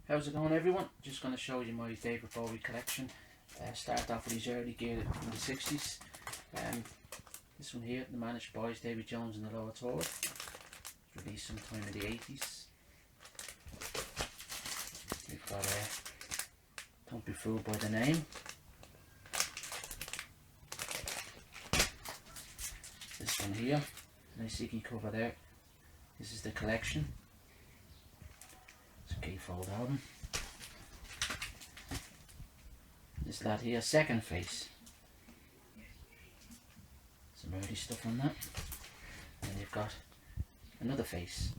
How's it going, everyone? Just going to show you my David Bowie collection. Start off with his early gear from the 60s. This one here, The Managed Boys, David Jones and the Lower Tour. It was released sometime in the 80s. We've got Don't Be Fooled by the Name. This one here, nice Iggy cover there. This is the collection. It's a gatefold album. This lad here, Second Face. Some early stuff on that. And you've got Another Face.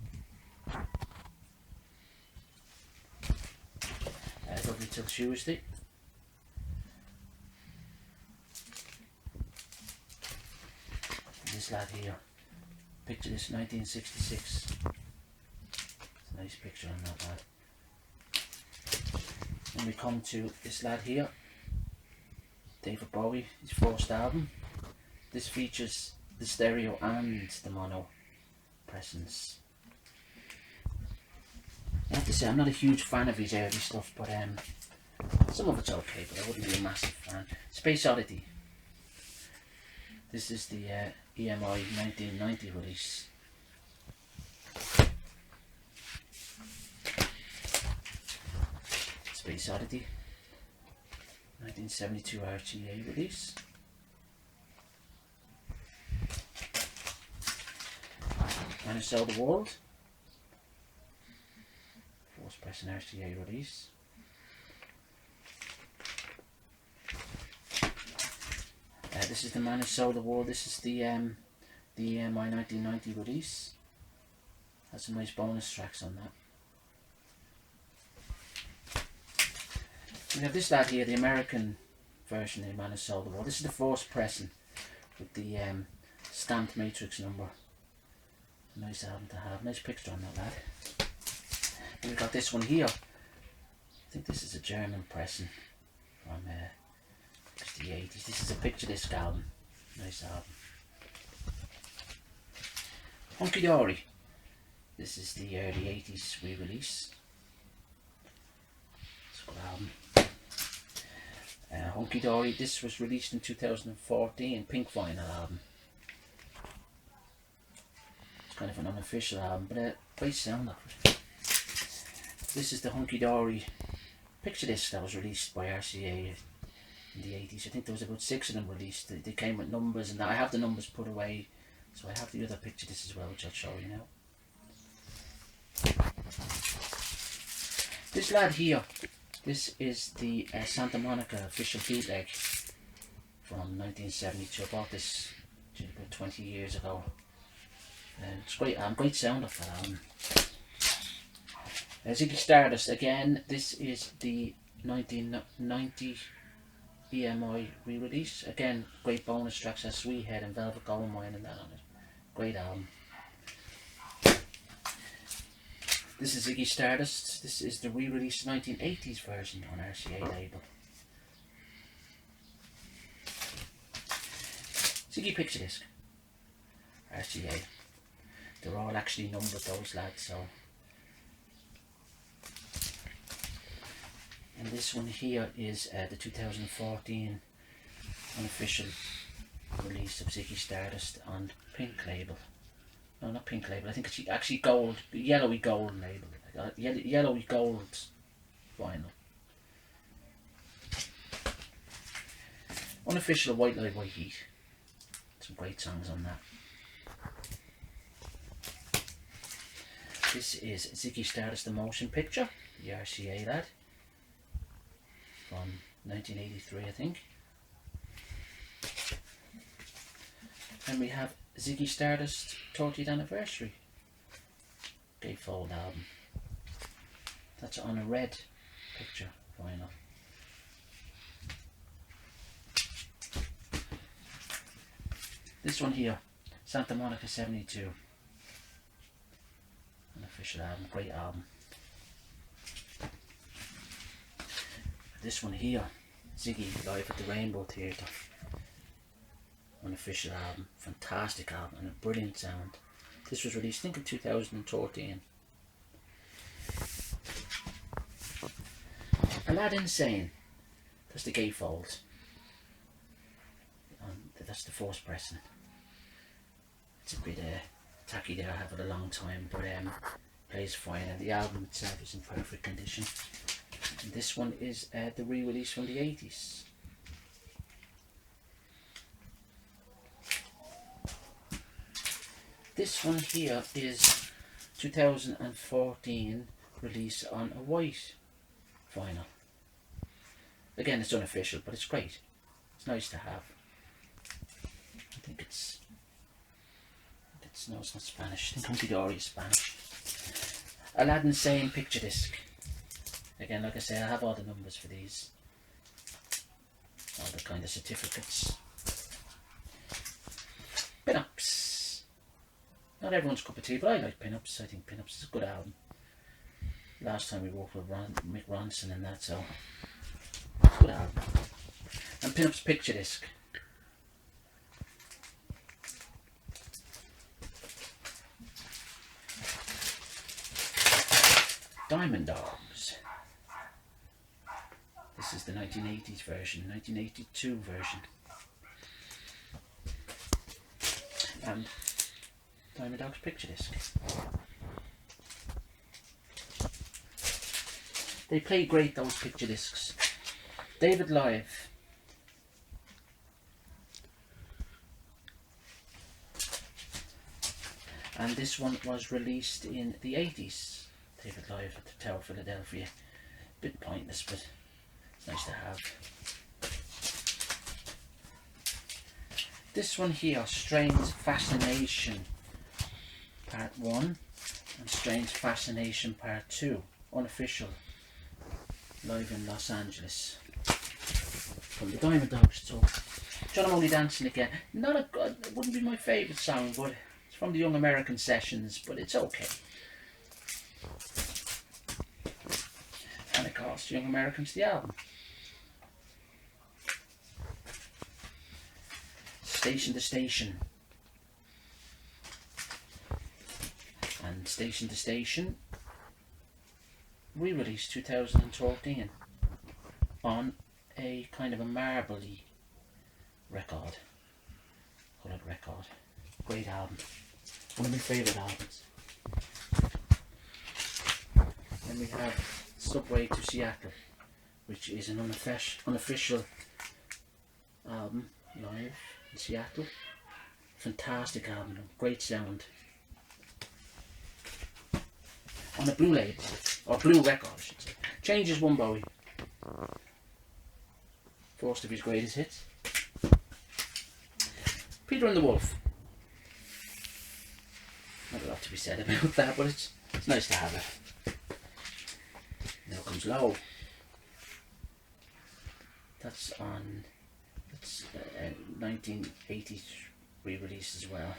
Lovely Till Tuesday. And this lad here, picture this, 1966. It's a nice picture on that lad. Then we come to this lad here, David Bowie, his first album. This features the stereo and the mono pressings. I have to say, I'm not a huge fan of his early stuff, but some of it's okay, but I wouldn't be a massive fan. Space Oddity. This is the EMI 1990 release. Space Oddity, 1972 RTA release. Man Who Sold the World, first pressing RTA release. This is The Man Who Sold the World. This is the EMI 1990 release. Has some nice bonus tracks on that. We have this lad here, the American version of The Man Who Sold the World. This is the first pressing with the stamped matrix number. A nice album to have. Nice picture on that lad. And we've got this one here. I think this is a German pressing from the 80s. This is a picture disc album. Nice album. Hunky Dory. This is the early 80s re-release. It's a good album. Hunky Dory. This was released in 2014. Pink Vinyl album. It's kind of an unofficial album, but great sound of it. This is the Hunky Dory picture disc that was released by RCA in the 80s. I think there was about 6 of them released. They came with numbers, and I have the numbers put away, so I have the other picture disc as well, which I'll show you now. This lad here, this is the Santa Monica official bootleg from 1972. I bought this about 20 years ago. It's great, great sound of that album. Ziggy Stardust again. This is the 1990 EMI re-release. Again, great bonus tracks, has Sweet Head and Velvet Goldmine and that on it. Great album. This is Ziggy Stardust. This is the re-release 1980s version on RCA label. Ziggy picture disc. RCA. They're all actually numbered, those lads, so. And this one here is the 2014 unofficial release of Ziggy Stardust on Pink label. No, not Pink label. I think it's actually gold, yellowy gold label. Yellowy gold vinyl. Unofficial White Light White Heat. Some great songs on that. This is Ziggy Stardust, the motion picture, the RCA lad, from 1983, I think. And we have Ziggy Stardust 30th anniversary gatefold album. That's on a red picture vinyl. This one here, Santa Monica 72. An official album, great album. This one here, Ziggy live at the Rainbow Theatre. Unofficial album, fantastic album and a brilliant sound. This was released, I think, in 2013. Aladdin Sane. That's the gatefold. That's the force pressing. It's a bit tacky there, I have it a long time, but plays fine, and the album itself is in perfect condition. And this one is the re-release from the 80s. This one here is 2014 release on a white vinyl. Again, it's unofficial, but it's great. It's nice to have. I think it's no, it's not Spanish. I think Hunky Dory is Spanish. Aladdin Sane picture disc. Again, like I say, I have all the numbers for these. All the kind of certificates. Pin-ups. Not everyone's cup of tea, but I like Pin-ups. I think Pin-ups is a good album. Last time we worked with Mick Ronson and that, so good album. And Pin-ups picture disc. Diamond Dogs. This is the 1980s version, 1982 version. And Diamond Dogs picture disc. They play great, those picture discs. David Live. And this one was released in the 80s. David Live at the Tower of Philadelphia. Bit pointless, but it's nice to have. This one here, Strange Fascination Part 1 and Strange Fascination Part 2, unofficial, live in Los Angeles from the Diamond Dogs. So, John I'm Only Dancing Again. Not a good, it wouldn't be my favourite song, but it's from the Young American sessions, but it's okay. And it cost Young Americans the album. Station to Station. And Station to Station re-released 2014 on a kind of a marbly record. Coloured record. Great album. One of my favourite albums. Then we have Subway to Seattle, which is an unofficial album live in Seattle. Fantastic album, great sound. On a blue label, or blue record I should say. Changes one Bowie. First of his greatest hits. Peter and the Wolf. Not a lot to be said about that, but it's nice to have it. Now comes Low. That's 1980s re-release as well.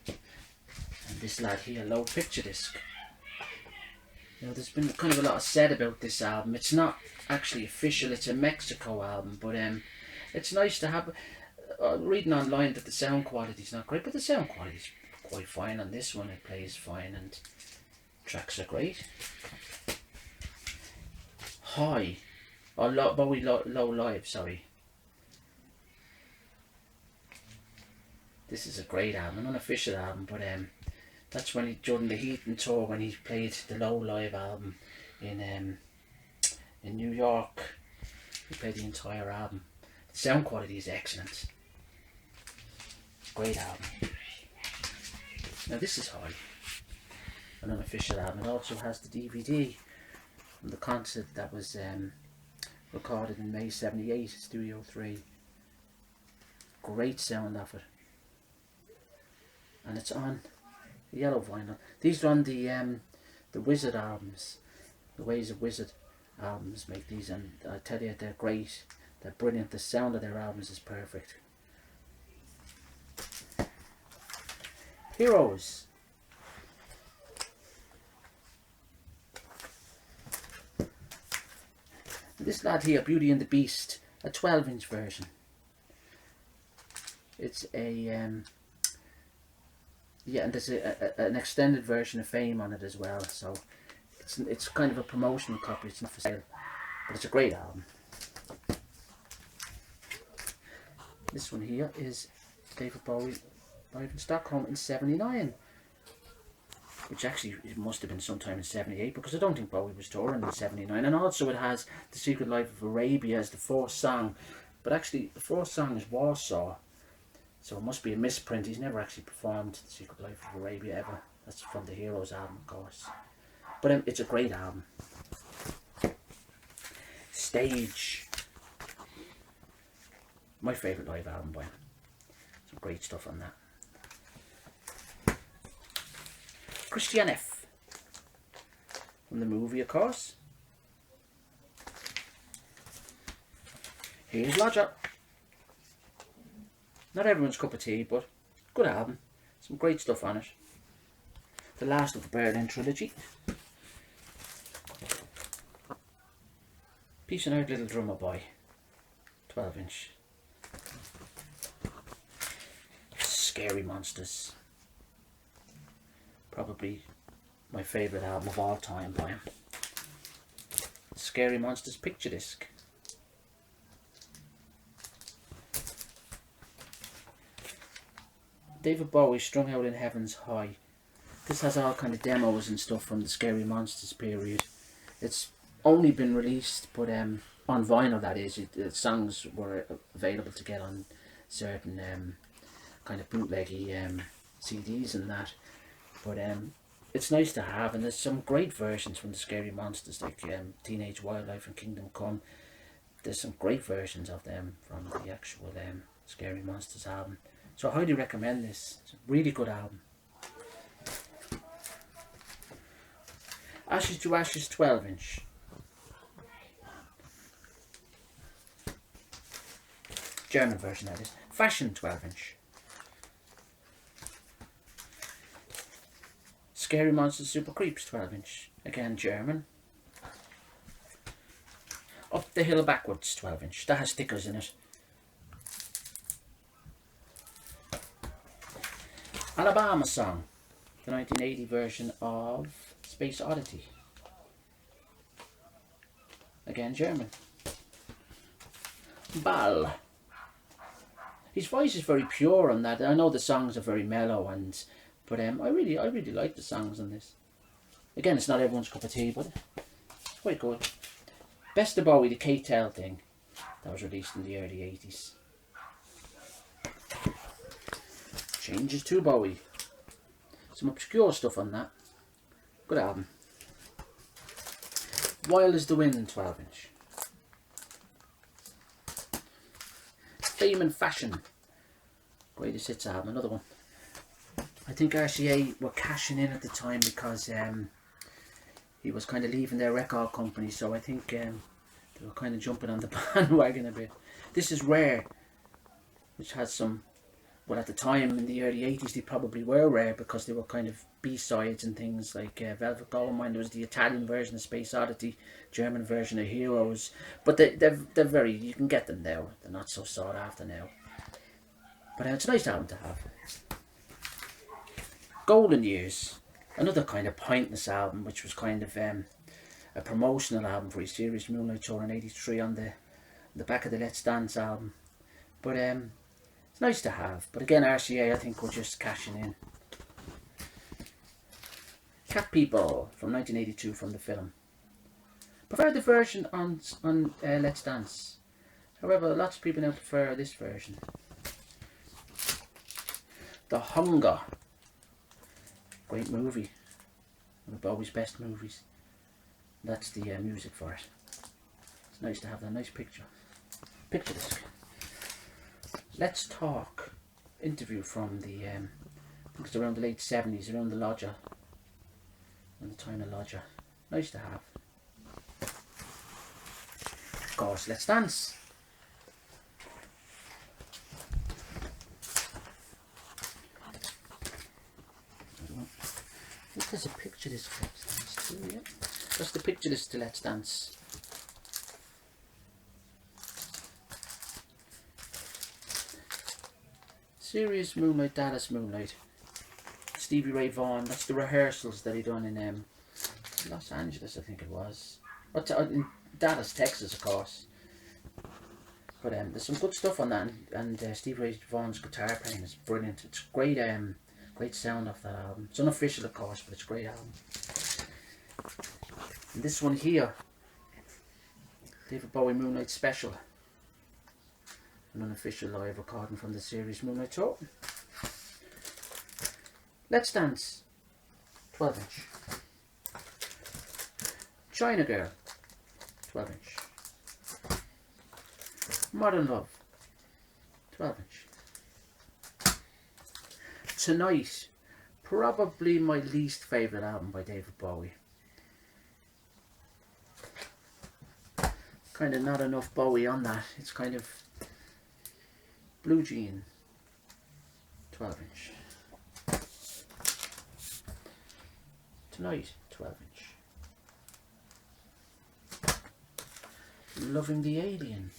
And this lad here, Low picture disc. Now there's been kind of a lot said about this album. It's not actually official, it's a Mexico album, but it's nice to have. Reading online that the sound quality is not great, but the sound quality is quite fine on this one. It plays fine and tracks are great. High, or Bowie Low Live, sorry. This is a great album, an unofficial album, but that's when during the Heaton tour, when he played the Low Live album in New York. He played the entire album. The sound quality is excellent. Great album. Now this is High, an unofficial album. It also has the DVD from the concert that was recorded in May '78, Studio 3. Great sound of it. And it's on yellow vinyl. These are on the Wizard albums. The Ways of Wizard albums make these, and I tell you, they're great. They're brilliant. The sound of their albums is perfect. Heroes. This lad here, Beauty and the Beast, a 12-inch version. It's a yeah, and there's an extended version of Fame on it as well. So It's kind of a promotional copy, it's not for sale, but it's a great album. This one here is David Bowie live in Stockholm in '79, which actually it must have been sometime in '78, because I don't think Bowie was touring in '79. And also it has The Secret Life of Arabia as the fourth song, but actually the fourth song is Warsaw, so it must be a misprint. He's never actually performed The Secret Life of Arabia ever. That's from the Heroes album, of course. But it's a great album. Stage. My favourite live album by him. Some great stuff on that. Christian F. From the movie, of course. Here's Lodger. Not everyone's cup of tea, but good album. Some great stuff on it. The last of the Berlin trilogy. Peace and Out Little Drummer Boy. 12-inch. Scary Monsters. Probably my favourite album of all time by him. Scary Monsters picture disc. David Bowie, Strung Out in Heaven's High. This has all kind of demos and stuff from the Scary Monsters period. It's only been released, but on vinyl, that is. Songs were available to get on certain kind of bootleggy CDs and that. But it's nice to have, and there's some great versions from the Scary Monsters, like Teenage Wildlife and Kingdom Come. There's some great versions of them from the actual Scary Monsters album. So I highly recommend this. It's a really good album. Ashes to Ashes 12-inch. German version, that is. Fashion 12-inch. Scary Monsters Super Creeps 12-inch. Again, German. Up the Hill Backwards 12-inch. That has stickers in it. Alabama Song. The 1980 version of Space Oddity. Again, German. Ball. His voice is very pure on that. I know the songs are very mellow, but I really like the songs on this. Again, it's not everyone's cup of tea, but it's quite good. Best of Bowie, the K-Tel thing, that was released in the early 80s. Changes to Bowie. Some obscure stuff on that. Good album. Wild as the Wind 12-inch. Fame and Fashion. Greatest Hits album, another one. I think RCA were cashing in at the time because he was kind of leaving their record company, so I think they were kind of jumping on the bandwagon a bit. This is Rare, which has some, well, at the time in the early 80s they probably were rare because they were kind of B-sides and things like Velvet Goldmine. There was the Italian version of Space Oddity, German version of Heroes, but they're very, you can get them now, they're not so sought after now. But it's a nice album to have. Golden Years, another kind of pointless album, which was kind of a promotional album for his Serious Moonlight Tour in '83 on the back of the Let's Dance album. But it's nice to have. But again, RCA I think were just cashing in. Cat People from 1982 from the film. Prefer the version on Let's Dance. However, lots of people now prefer this version. The Hunger. Great movie. One of Bowie's best movies. That's the music for it. It's nice to have that nice picture. Picture disc. Let's Talk. Interview from the, I think it's around the late 70s, around the Lodger. Around the time of Lodger. Nice to have. Of course, Let's Dance. I think there's a picture disc to Let's Dance too, yeah. That's the picture disc to Let's Dance. Serious Moonlight, Dallas Moonlight. Stevie Ray Vaughan, that's the rehearsals that he done in Los Angeles, I think it was. In Dallas, Texas, of course. But there's some good stuff on that, and Steve Ray Vaughan's guitar playing is brilliant. It's great, great sound off that album. It's unofficial, of course, but it's a great album. And this one here, David Bowie Moonlight Special, an unofficial live recording from the series Moonlight Tour. Let's Dance, 12-inch. China Girl, 12-inch. Modern Love, 12-inch. Tonight, probably my least favourite album by David Bowie. Kind of not enough Bowie on that. It's kind of Blue Jean, 12-inch. Tonight, 12-inch. Loving the Alien,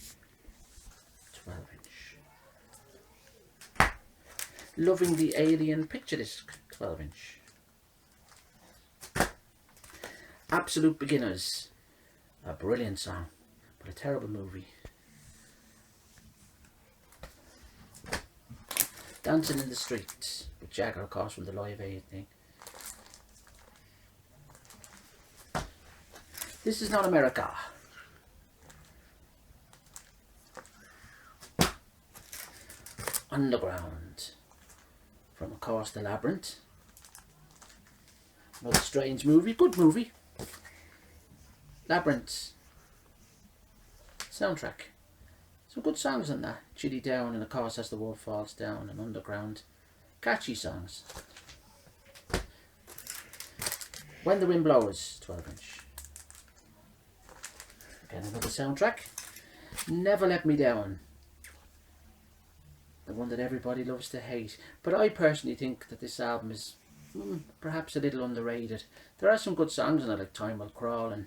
12-inch. Loving the Alien picture disc, 12-inch. Absolute Beginners, a brilliant song, but a terrible movie. Dancing in the Streets, with Jagger, of course, from the Live Aid thing. This Is Not America. Underground, from, of course, The Labyrinth. Another strange movie, good movie. Labyrinth soundtrack. Some good songs on that. Chilly Down, and of course As the World Falls Down, and Underground. Catchy songs. When the Wind Blows, 12-inch. Again, another soundtrack. Never Let Me Down. The one that everybody loves to hate. But I personally think that this album is perhaps a little underrated. There are some good songs in it, like Time Will Crawl and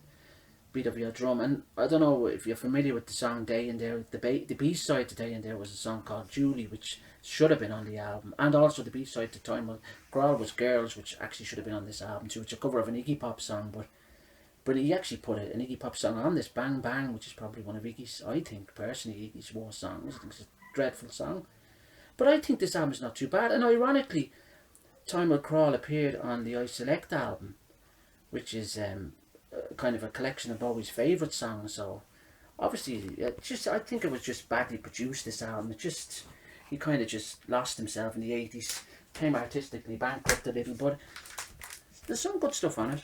Beat of Your Drum. And I don't know if you're familiar with the song Day and There. The B-side to Day and There was a song called Julie, which should have been on the album. And also the B-side to Time Will Crawl was Girls, which actually should have been on this album too. It's a cover of an Iggy Pop song, but he actually put an Iggy Pop song on this, Bang Bang, which is probably one of Iggy's, I think, personally, Iggy's worst songs. I think it's a dreadful song. But I think this album is not too bad. And ironically, Time Will Crawl appeared on the I Select album, which is kind of a collection of Bowie's favourite songs. So obviously, I think it was just badly produced, this album. He kind of just lost himself in the 80s, came artistically bankrupt a little, but there's some good stuff on it.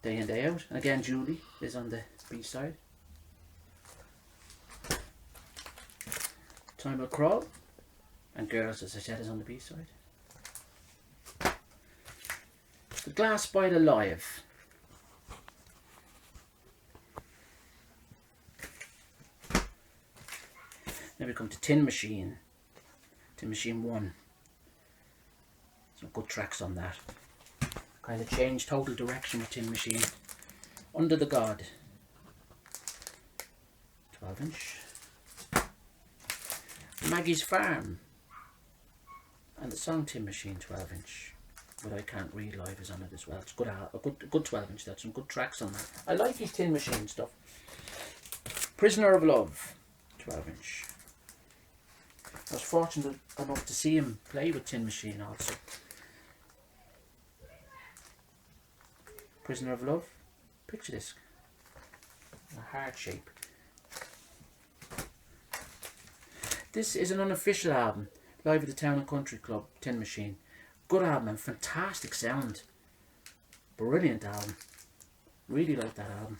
Day in, Day Out. And again, Julie is on the B-side. Time Will Crawl. And Girls, as I said, is on the B-side. The Glass Spider Live. Then we come to Tin Machine. Tin Machine 1. Some good tracks on that. Kind of changed total direction with Tin Machine. Under the God, 12-inch. Maggie's Farm. And the song Tin Machine, 12-inch. But I Can't Read Live is on it as well. It's a good 12-inch. There's some good tracks on that. I like his Tin Machine stuff. Prisoner of Love, 12-inch. I was fortunate enough to see him play with Tin Machine also. Prisoner of Love, picture disc, a heart shape. This is an unofficial album, live at the Town and Country Club, Tin Machine. Good album and fantastic sound. Brilliant album. Really like that album.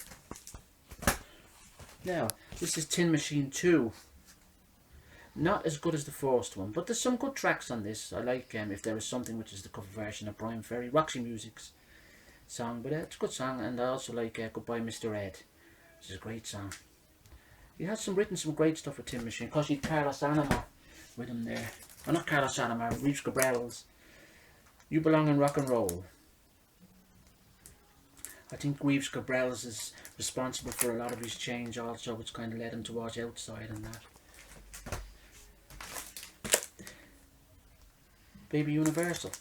Now, this is Tin Machine 2. Not as good as the first one, but there's some good tracks on this. I like If There Is Something, which is the cover version of Brian Ferry, Roxy Music's song, but it's a good song. And I also like Goodbye Mr. Ed, which is a great song. He has written some great stuff with Tin Machine. Of course, he had Carlos Anima with him there. Well, not Carlos Anima, Reeves Gabrels. You Belong in Rock and Roll. I think Reeves Gabrels is responsible for a lot of his change also, which kind of led him towards Outside and that. Baby Universal.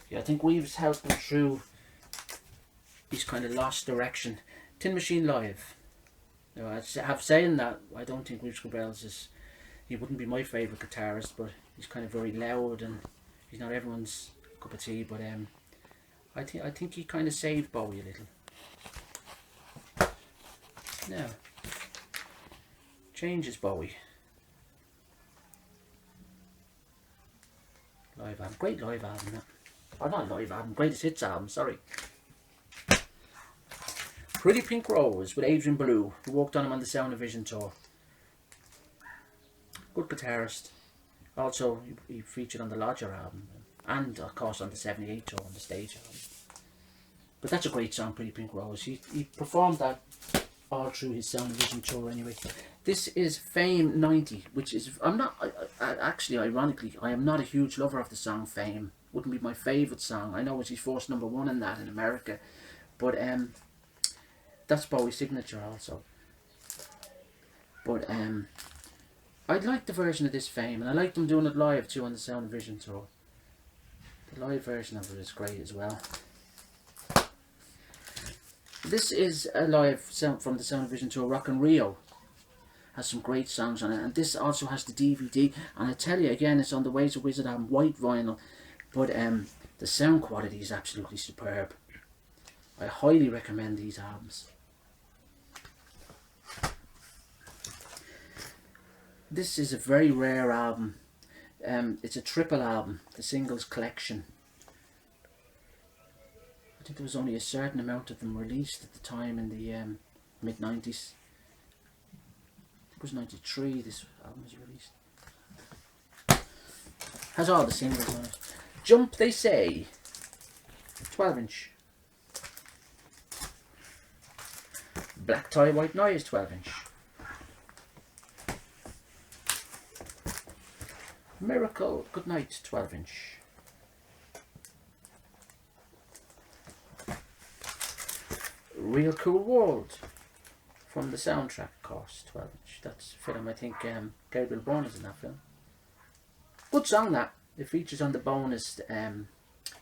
Yeah, I think Reeves helped him through he's kind of lost direction. Tin Machine Live. You know, I have saying that, I don't think Rich Cabell's is, he wouldn't be my favourite guitarist, but he's kind of very loud and he's not everyone's cup of tea. But I think he kind of saved Bowie a little. Now, changes Bowie. Live album, great live album. That. Or not live album, greatest hits album. Sorry. Pretty Pink Rose with Adrian Belew, who worked on him on the Sound of Vision tour. Good guitarist. Also, he featured on the Lodger album, and of course on the 78 tour, on the stage album. But that's a great song, Pretty Pink Rose. He performed that all through his Sound of Vision tour anyway. This is Fame 90, which is, actually, ironically, I am not a huge lover of the song Fame. Wouldn't be my favourite song. I know it's his first #1 in that in America, but that's Bowie's signature also. But I like the version of this Fame, and I like them doing it live too on the Sound of Vision tour. The live version of it is great as well. This is a live sound from the Sound of Vision tour. Rock in Rio has some great songs on it, and this also has the DVD. And I tell you again, it's on the Ways of Wizard album, white vinyl, but the sound quality is absolutely superb. I highly recommend these albums. This is a very rare album. It's a triple album, the singles collection. I think there was only a certain amount of them released at the time in the mid-90s. I think it was 93 this album was released. Has all the singles on it. Jump, They Say, 12-inch. Black Tie, White Noise, 12-inch. Miracle, Goodnight, 12-inch. Real Cool World, from the soundtrack, of course, 12-inch. That's a film, I think Gabriel Byrne is in that film. Good song that. It features on the bonus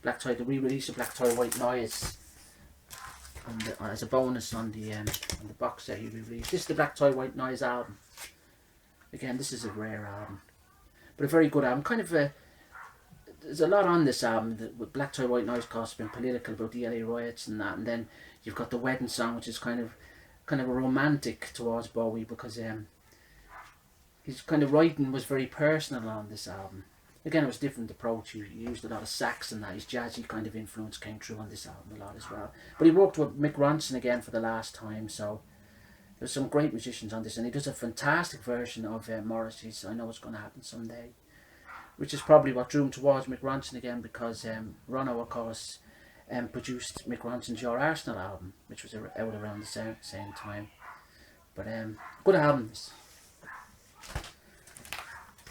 Black Tie, the re-release of Black Tie, White Noise, as a bonus on the box set he re-released. This is the Black Tie, White Noise album. Again, this is a rare album, but a very good album. Kind of there's a lot on this album. With Black Tie, White Noise, course, been political about the LA riots and that, and then you've got the wedding song, which is kind of a romantic towards Bowie, because his kind of writing was very personal on this album. Again, it was a different approach. He used a lot of sax and that. His jazzy kind of influence came through on this album a lot as well. But he worked with Mick Ronson again for the last time, so there's some great musicians on this, and he does a fantastic version of Morrissey's I Know It's Gonna Happen Someday, which is probably what drew him towards Mick Ronson again, because Ronno, of course, produced Mick Ronson's Your Arsenal album, which was out around the same time. But good album.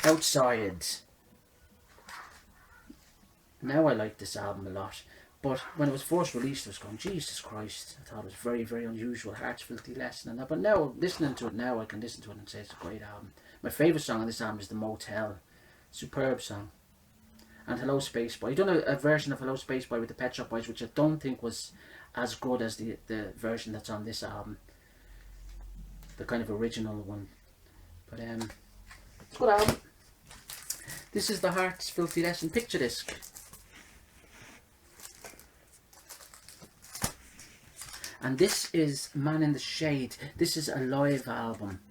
Outside. Now I like this album a lot, but when it was first released I was going, Jesus Christ, I thought it was very, very unusual, Heart's Filthy Lesson and that. But now, listening to it now, I can listen to it and say it's a great album. My favourite song on this album is The Motel. Superb song. And Hello Space Boy. He done a version of Hello Space Boy with the Pet Shop Boys, which I don't think was as good as the version that's on this album, the kind of original one. But it's a good album. This is the Heart's Filthy Lesson picture disc. And this is Man in the Shade. This is a live album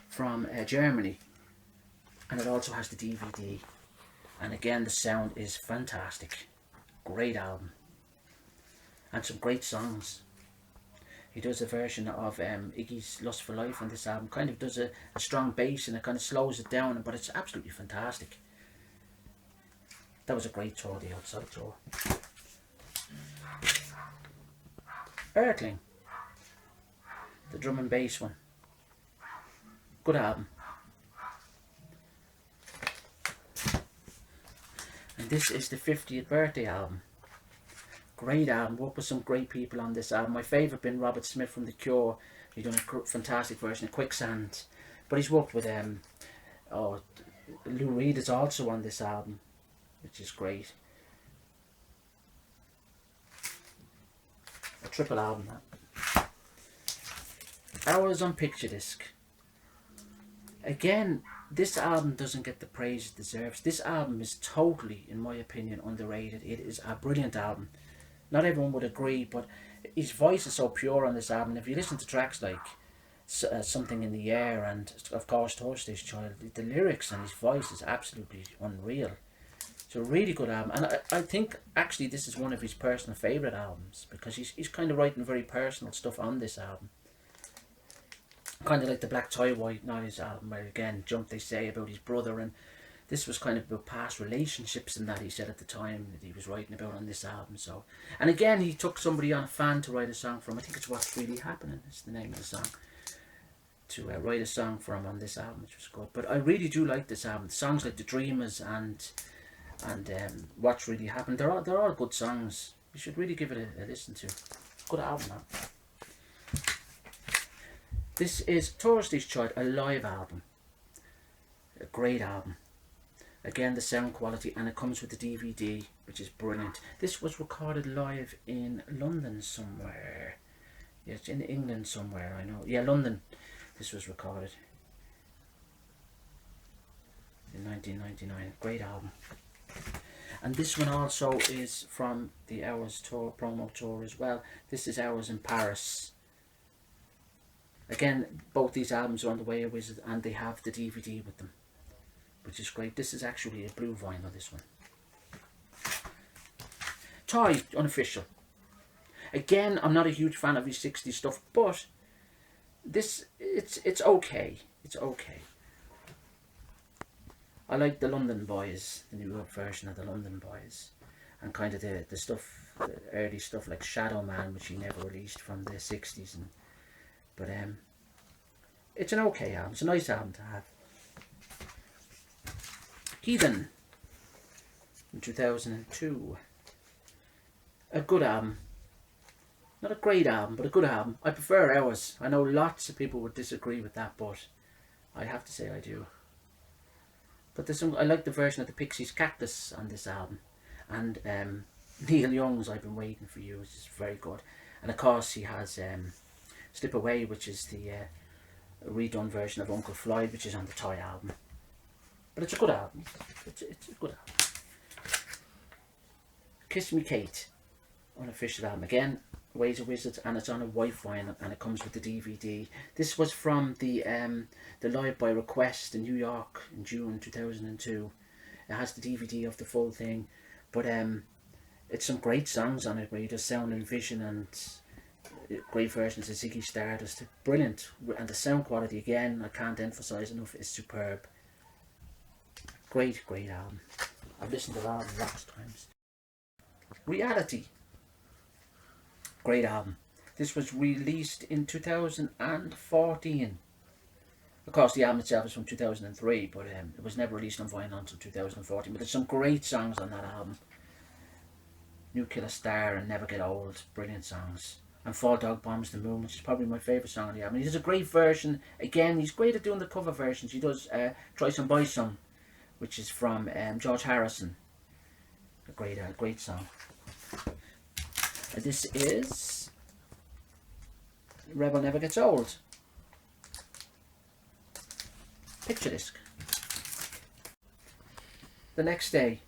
from Germany, and it also has the DVD. And again, the sound is fantastic. Great album. And some great songs. He does a version of Iggy's Lust for Life on this album. Kind of does a strong bass, and it kind of slows it down, but it's absolutely fantastic. That was a great tour, the Outside tour. Earthling, the drum and bass one. Good album. And this is the 50th birthday album. Great album. Worked with some great people on this album. My favourite being Robert Smith from The Cure. He's done a fantastic version of Quicksand. But he's worked with Lou Reed is also on this album, which is great. A triple album that. Hours on picture disc. Again, this album doesn't get the praise it deserves. This album is totally, in my opinion, underrated. It is a brilliant album. Not everyone would agree, but his voice is so pure on this album. If you listen to tracks like Something in the Air and, of course, Thursday's Child, the lyrics and his voice is absolutely unreal. It's a really good album. And I think, actually, this is one of his personal favourite albums because he's kind of writing very personal stuff on this album. Kind of like the Black Tie White Noise album, where again, Jump They Say about his brother, and this was kind of about past relationships and that he said at the time that he was writing about on this album. So, and again, he took somebody on, a fan, to write a song for him. I think it's What's Really Happening is the name of the song. To write a song for him on this album, which was good. But I really do like this album. Songs like The Dreamers and What's Really Happened, they're all good songs. You should really give it a listen to. Good album, man. This is Thursday's Child, a live album. A great album. Again, the sound quality, and it comes with the DVD, which is brilliant. This was recorded live in London somewhere. Yeah, it's in England somewhere, I know. Yeah, London. This was recorded in 1999. Great album. And this one also is from the Hours tour, promo tour as well. This is Hours in Paris. Again, both these albums are on the way of Wizard, and they have the DVD with them, which is great. This is actually a blue vinyl, this one. Toy, unofficial. Again, I'm not a huge fan of his 60s stuff, but this, it's okay. It's okay. I like the London Boys, the new version of the London Boys, and kind of the stuff, the early stuff like Shadow Man, which he never released from the 60s, and but it's an okay album. It's a nice album to have. Heathen in 2002. A good album. Not a great album, but a good album. I prefer Hours. I know lots of people would disagree with that, but I have to say I do. But there's some, I like the version of the Pixies Cactus on this album. And Neil Young's I've Been Waiting For You, which is very good. And of course he has Slip Away, which is the redone version of Uncle Floyd, which is on the Toy album. But it's a good album. It's a good album. Kiss Me Kate, unofficial album. Again, Ways of Wizards, and it's on a white vinyl, and it comes with the DVD. This was from the Live by Request in New York in June 2002. It has the DVD of the full thing, but it's some great songs on it, where you just Sound and Vision and great versions of Ziggy Stardust. Brilliant. And the sound quality, again, I can't emphasize enough, is superb. Great album. I've listened to the album lots of times. Reality. Great album. This was released in 2014. Of course, the album itself is from 2003, but it was never released on vinyl until 2014. But there's some great songs on that album. Nuclear Star and Never Get Old, brilliant songs. And Fall Dog Bombs the Moon, which is probably my favourite song on the album. He does a great version. Again, he's great at doing the cover versions. He does Try Some Buy Some, which is from George Harrison. A great song. This is Rebel Never Gets Old. Picture disc. The Next Day.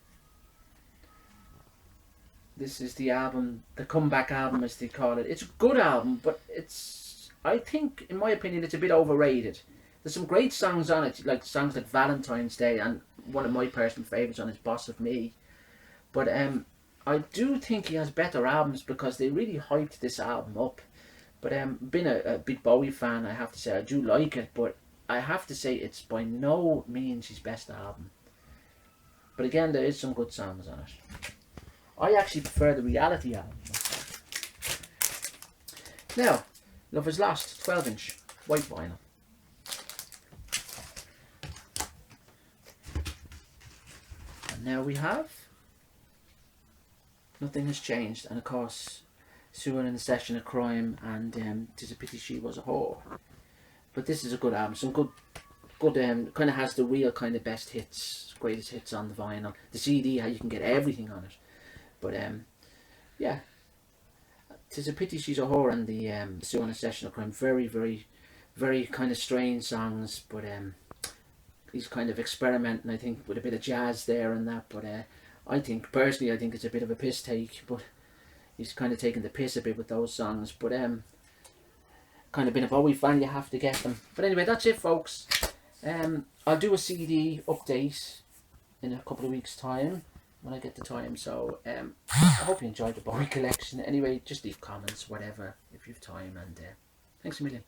This is the album, the comeback album as they call it. It's a good album, but it's, I think, in my opinion, it's a bit overrated. There's some great songs on it, like songs like Valentine's Day, and one of my personal favourites on is Boss of Me. But I do think he has better albums because they really hyped this album up. But being a big Bowie fan, I have to say I do like it, but I have to say it's by no means his best album. But again, there is some good songs on it. I actually prefer the Reality album myself. Now, Love Is Lost, 12-inch, white vinyl. And now we have Nothing Has Changed, and of course Sue in the Session of Crime and 'Tis a Pity She Was a Whore. But this is a good album, some good kind of has the real kind of best hits, greatest hits on the vinyl. The CD, how you can get everything on it. But yeah, 'tis a pity she's a whore and the Sue on a Session of Crime. Very kind of strange songs, but he's kind of experimenting, I think, with a bit of jazz there and that. But I think personally, I think it's a bit of a piss take, but he's kind of taking the piss a bit with those songs. But kind of been a Bowie fan, you have to get them. But anyway, that's it, folks. I'll do a CD update in a couple of weeks' time when I get the time. So I hope you enjoyed the Bowie collection. Anyway, just leave comments, whatever, if you've time, and thanks a million.